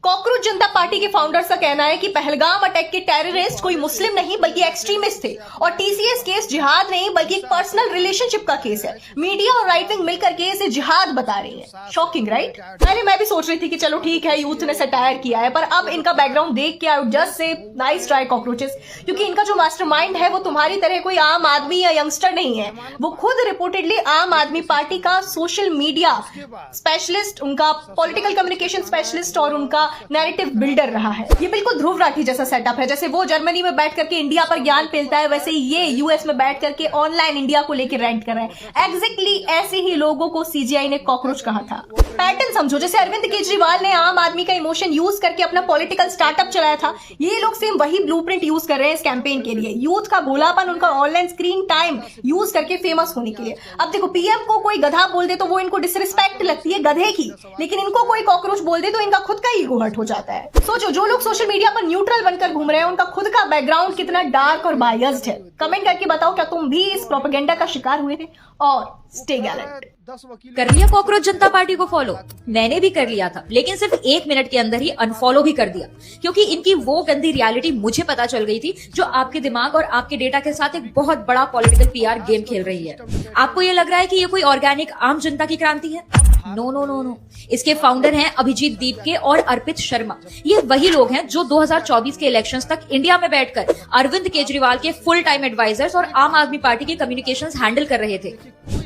Cockroach जनता party के founders का कहना है कि पहलगाम अटैक के टेररिस्ट कोई मुस्लिम नहीं बल्कि एक्सट्रीमिस्ट थे और टीसीएस केस जिहाद नहीं बल्कि एक पर्सनल रिलेशनशिप का केस है। मीडिया और राइट विंग मिलकर के इसे जिहाद बता रही है। Shocking right? पहले मैं भी सोच रही थी कि चलो ठीक है, यूथ ने सटायर किया है, पर अब इनका बैकग्राउंड देख के I would just say nice try cockroaches, क्योंकि इनका जो मास्टरमाइंड है वो तुम्हारी तरह कोई आम आदमी या यंगस्टर नहीं है। वो खुद रिपोर्टेडली आम आदमी पार्टी का सोशल मीडिया स्पेशलिस्ट, उनका पॉलिटिकल कम्युनिकेशन स्पेशलिस्ट और उनका नैरेटिव बिल्डर रहा है। ये बिल्कुल ध्रुव राठी जैसा सेटअप है। जैसे वो जर्मनी में बैठ करके इंडिया पर ज्ञान फैलता है, वैसे ये यूएस में बैठ करके ऑनलाइन इंडिया को लेकर रेंट कर रहा है। एग्जैक्टली ऐसे ही लोगों को सीजीआई ने कॉकरोच कहा था। पैटर्न समझो, जैसे अरविंद केजरीवाल ने आम आदमी का इमोशन यूज करके अपना पॉलिटिकल स्टार्टअप चलाया था, ये लोग सेम वही ब्लूप्रिंट यूज कर रहे हैं इस कैंपेन के लिए। यूथ का भोलापन, उनका ऑनलाइन स्क्रीन टाइम यूज करके फेमस होने के लिए। अब देखो, पीएम को कोई गधा बोल दे तो वो इनको डिसरिस्पेक्ट लगती है गधे की, लेकिन इनको कोई कॉकरोच बोल दे तो इनका खुद का ईगो हर्ट हो जाता है। सोचो, जो लोग सोशल मीडिया पर न्यूट्रल बनकर घूम रहे हैं उनका खुद का बैकग्राउंड कितना डार्क और बायस्ड है। कमेंट करके बताओ, क्या तुम भी इस प्रोपेगेंडा का शिकार हुए थे? और स्टे गैलेंट। कर लिया कॉकरोच जनता पार्टी को फॉलो? मैंने भी कर लिया था, लेकिन सिर्फ 1 मिनट के अंदर ही अनफॉलो भी कर दिया, क्योंकि इनकी वो गंदी रियलिटी मुझे पता चल गई थी, जो आपके दिमाग और आपके डेटा के साथ एक बहुत बड़ा पॉलिटिकल पीआर गेम खेल रही है। आपको ये लग रहा है कि ये कोई ऑर्गेनिक आम जनता की क्रांति है? नो नो नो नो, इसके फाउंडर हैं अभिजीत दीपके और अर्पित शर्मा। ये वही लोग हैं जो 2024 के इलेक्शंस तक इंडिया में बैठकर अरविंद केजरीवाल के फुल टाइम एडवाइजर्स और आम आदमी पार्टी के कम्युनिकेशंस हैंडल कर रहे थे।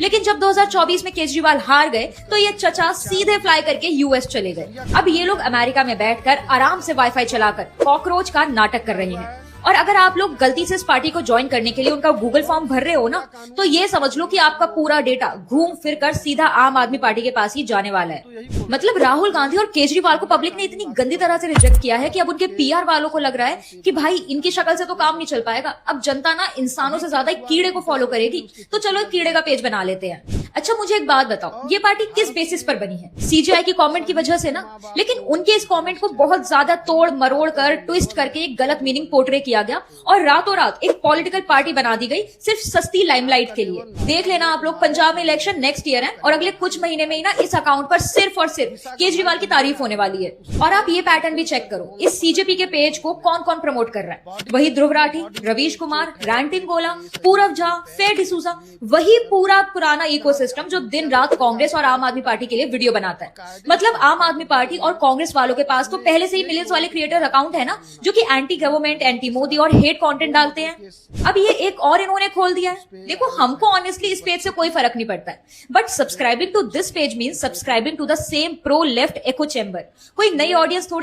लेकिन जब 2024 में केजरीवाल हार गए तो ये चचा सीधे फ्लाई करके यूएस चले गए। अब ये लोग अमेरिका में बैठकर आराम से वाईफाई चलाकर कॉकरोच का नाटक कर रहे हैं। और अगर आप लोग गलती से इस पार्टी को ज्वाइन करने के लिए उनका गूगल फॉर्म भर रहे हो ना, तो ये समझ लो कि आपका पूरा डेटा घूम फिर कर सीधा आम आदमी पार्टी के पास ही जाने वाला है। मतलब राहुल गांधी और केजरीवाल को पब्लिक ने इतनी गंदी तरह से रिजेक्ट किया है कि अब उनके पीआर वालों को लग रहा है कि भाई इनकी शक्ल से तो काम नहीं चल पाएगा, अब जनता ना इंसानों से ज्यादा एक कीड़े को फॉलो करेगी, तो चलो एक कीड़े का पेज बना लेते हैं। अच्छा, मुझे एक बात बताओ, ये पार्टी किस बेसिस पर बनी है? सीजीआई की कमेंट की वजह से ना, लेकिन उनके इस कमेंट को बहुत ज्यादा तोड़ मरोड़ कर ट्विस्ट करके एक गलत मीनिंग पोर्ट्रे किया गया और रातों रात एक पॉलिटिकल पार्टी बना दी गई सिर्फ सस्ती लाइमलाइट के लिए। देख लेना आप लोग, पंजाब में इलेक्शन नेक्स्ट ईयर है और अगले कुछ महीने में ही ना इस अकाउंट पर सिर्फ और सिर्फ केजरीवाल की तारीफ होने वाली है। और आप ये पैटर्न भी चेक करो, इस सीजेपी के पेज को कौन कौन प्रमोट कर रहा है? वही ध्रुव राठी, रवीश कुमार, रैंटिंग गोला, पूरव झा, फेर डिसूजा, वही पूरा पुराना इकोसिस्टम जो दिन रात कांग्रेस और आम आदमी पार्टी के लिए वीडियो बनाता है। मतलब आम आदमी पार्टी और कांग्रेस वालों के पास तो पहले से ही मिलियंस वाले क्रिएटर अकाउंट है ना, जो कि एंटी गवर्नमेंट, एंटी मोदी और हेट कंटेंट डालते हैं। अब ये एक और इन्होंने खोल दिया है। देखो, हमको ऑनेस्टली इस पेज से कोई फर्क नहीं पड़ता है, but subscribing to this page means subscribing to the same pro left echo chamber. कोई नई ऑडियंस थोड़ी